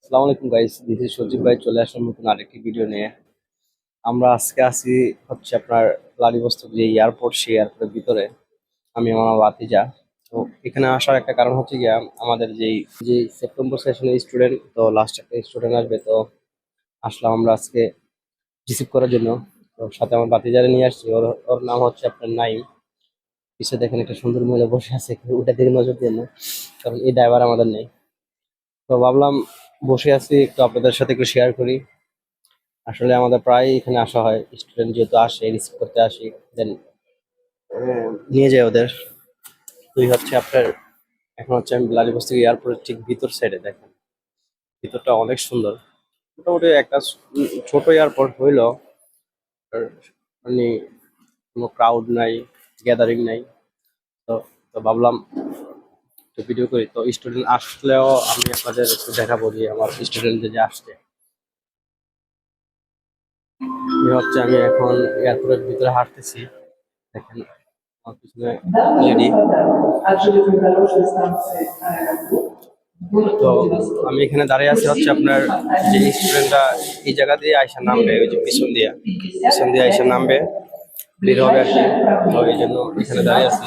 আসসালামু আলাইকুম guys, this is সজীব ভাই। চলে আসলাম নতুন আরেকটি ভিডিও নিয়ে। আমরা আজকে আসি হচ্ছে আপনার ভ্লাদিভস্টক যে এয়ারপোর্ট, সেই এয়ারপোর্টের ভিতরে। আমি আমার ভাতিজা। তো এখানে আসার একটা কারণ হচ্ছে গিয়া আমাদের যেই যে সেপ্টেম্বর সেশনের স্টুডেন্ট, তো লাস্ট একটা স্টুডেন্ট আসবে। তো আসলাম আমরা আজকে রিসিভ করার জন্য। তো সাথে আমার ভাতিজারে নিয়ে আসছি। ওর ওর নাম হচ্ছে আপনার নাইম। পিছিয়ে দেখেন একটা সুন্দর মহিলা বসে আছে, ওটা দিকে নজর দিয়ে না, কারণ এই ড্রাইভার আমাদের নেই। তো ভাবলাম বসে আছি, একটু আপনাদের সাথে একটু শেয়ার করি। আসলে আমাদের প্রায় এখানে আসা হয়, স্টুডেন্ট যেহেতু আসে রিসিভ করতে আসি, দেন নিয়ে যায় ওদের। তুই হচ্ছে আপনার এখন হচ্ছে আমি ব্লাডিভস্টক এয়ারপোর্টের ঠিক ভিতর সাইডে দেখেন, ভিতরটা অনেক সুন্দর। মোটামুটি একটা ছোট এয়ারপোর্ট হইলো, আর মানে কোনো ক্রাউড নাই, গ্যাদারিং নাই। তো তো ভাবলাম একটু ভিডিও করি। তো স্টুডেন্ট আসলেও আমি আপনাদের একটু দেখাবো যে আমার স্টুডেন্ট যে আসছে। এই হচ্ছে আমি এখন এয়ারপোর্টের ভিতরে হাঁটতেছি, দেখেন আমার পিছনে লেডি। তো আমি এখানে দাঁড়িয়ে আছি হচ্ছে আপনার যে স্টুডেন্টরা এই জায়গা দিয়ে আইসা নামবে, ওই যে পিছন দিয়ে আইসা নামবে, বের হবে আর কি। তো এই জন্য এখানে দাঁড়িয়ে আছি।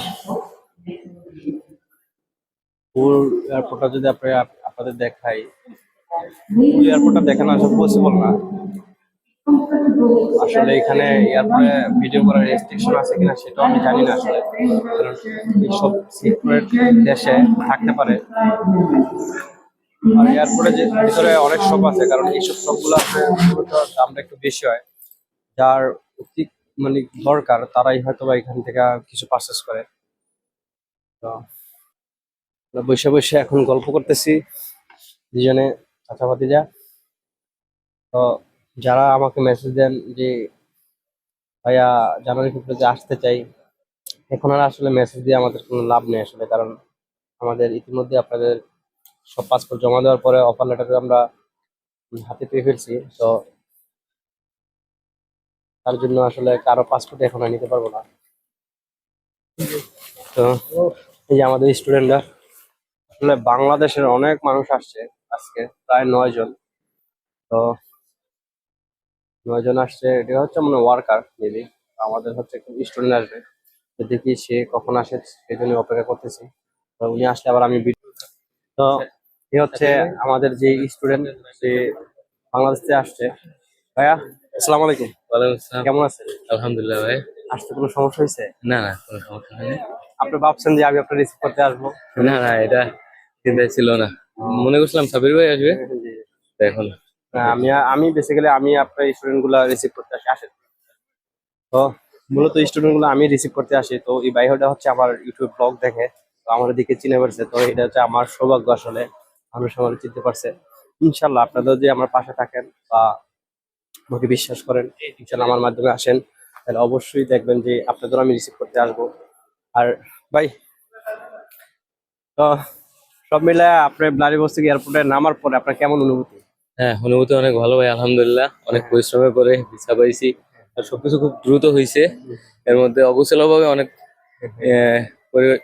ফুল এয়ারপোর্টটা যদি আপনাদের দেখাই, ফুল এয়ারপোর্টটা দেখানো আসলে পসিবল না। আসলে এখানে এয়ারপোর্টে ভিডিও করার রেস্ট্রিকশন আছে কিনা সেটাও আমি জানি না আসলে, কারণ এইসব সিক্রেট দেশে থাকতে পারে। আর এয়ারপোর্টে যে ভিতরে অনেক শপ আছে, কারণ এইসব শপগুলো আছে দামটা একটু বেশি হয়। যার অতি মানে দরকার তারাই হয়তো বা এখান থেকে কিছু পারচেস করে। তো আমরা বসে বসে এখন গল্প করতেছি দুজনে, চাচা ভাতিজা। তো যারা আমাকে মেসেজ দেন যে ভাইয়া জানুয়ারি ফেব্রুয়ারিতে আসতে চাই, এখন আর আসলে মেসেজ দিয়ে আমাদের কোনো লাভ নেই আসলে, কারণ আমাদের ইতিমধ্যে আপনাদের সব পাসপোর্ট জমা দেওয়ার পরে অফার লেটার আমরা হাতে পেয়ে ফেলছি। তো তার জন্য আসলে কারো পাসপোর্ট এখন আর নিতে পারবো না। তো এই যে আমাদের স্টুডেন্টরা, আসলে বাংলাদেশের অনেক মানুষ আসছে আজকে, প্রায় 9 জন। তো 9 জন আসছে, এটা হচ্ছে মানে ওয়ার্কার মেবি। আমাদের হচ্ছে স্টুডেন্ট আসবে, তো দেখি সে কখন আসে, সেই জন্য অপেক্ষা করতেছি। তো উনি আসলে আবার আমি তো এ হচ্ছে আমাদের যে স্টুডেন্ট, সে বাংলাদেশ থেকে আসছে। ভাইয়া আসসালামু আলাইকুম। ওয়ালাইকুম আসসালাম। কেমন আছেন? আলহামদুলিল্লাহ ভাই। আসতে কোনো সমস্যা হয়েছে? না না, কোনো সমস্যা নেই। আপনি ভাবছেন যে আমি আপনার রিসিভ করতে আসবো? না না, এটা চিন্তায় ছিল না। মনে করছিলাম সাবির ভাই আসবে, জি। তো এখন না, আমি বেসিক্যালি আমি আপনার স্টুডেন্ট গুলা রিসিভ করতে আসেন। তো মূলত স্টুডেন্ট গুলো আমি রিসিভ করতে আসি। তো এই ভাইটা হচ্ছে আমার ইউটিউব ব্লগ দেখে, তো আমার দিকে চিনে পারছে। তো এটা হচ্ছে আমার সৌভাগ্য আসলে, মানুষ আমার চিনতে পারছে। ইনশাল্লাহ আপনাদের যদি আমার পাশে থাকেন বা আমাকে বিশ্বাস করেন, ইনশাল্লাহ আমার মাধ্যমে আসেন, তাহলে অবশ্যই দেখবেন যে আপনাদের আমি রিসিভ করতে আসবো। আর ভাই, তো সব মিলে আপনার ব্লাডিভস্টক এয়ারপোর্টে নামার পরে আপনার কেমন অনুভূতি? হ্যাঁ, অনুভূতি অনেক ভালো ভাই, আলহামদুলিল্লাহ। অনেক হ্যাঁ, পরিশ্রমের পরে ভিসা পাইছি, আর সবকিছু খুব দ্রুত হয়েছে। এর মধ্যে অগোছালো ভাবে অনেক আহ, পরি-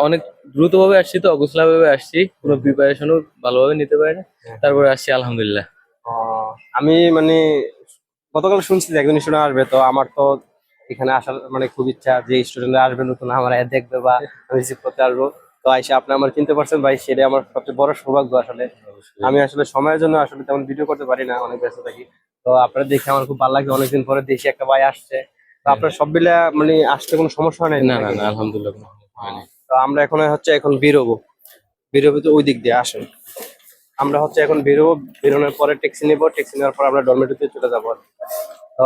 অনেক দ্রুত ভাবে আসছি, তো অগোছালো ভাবে আসছি, কোনো প্রিপারেশনও ভালোভাবে নিতে পারি না, তারপরে আসছি আলহামদুলিল্লাহ। আহ, আমি মানে গতকাল শুনছি যে একজন স্টুডেন্ট আসবে। তো আমার তো এখানে আসার মানে খুব ইচ্ছা যে স্টুডেন্ট আসবে নতুন, আমার দেখবে বা রিসিভ করতে আসবো। তো আইসা আপনি আমার চিনতে পারছেন ভাই, সেটা আমার সবচেয়ে বড় সৌভাগ্য আসলে। অবশ্যই। আমি আসলে সময়ের জন্য আসলে তেমন ভিডিও করতে পারি না, অনেক ব্যস্ত থাকি। তো আপনারা দেখে আমার খুব ভালো লাগে, অনেকদিন পরে দেশে একটা ভাই আসছে। তো হ্যাঁ, আপনার সব মিলে মানে আসতে কোনো সমস্যা নেই তো না না নাকি? না, আলহামদুলিল্লাহ কোনো সমস্যা হয়নি। তো আমরা এখন বেরোবো, তো ওই দিক দিয়ে আসেন। আমরা হচ্ছে এখন বেরোবো, বেরোনোর পরে ট্যাক্সি নেবো, ট্যাক্সি নেওয়ার পর আমরা ডরমেটরিতে চলে যাবো। তো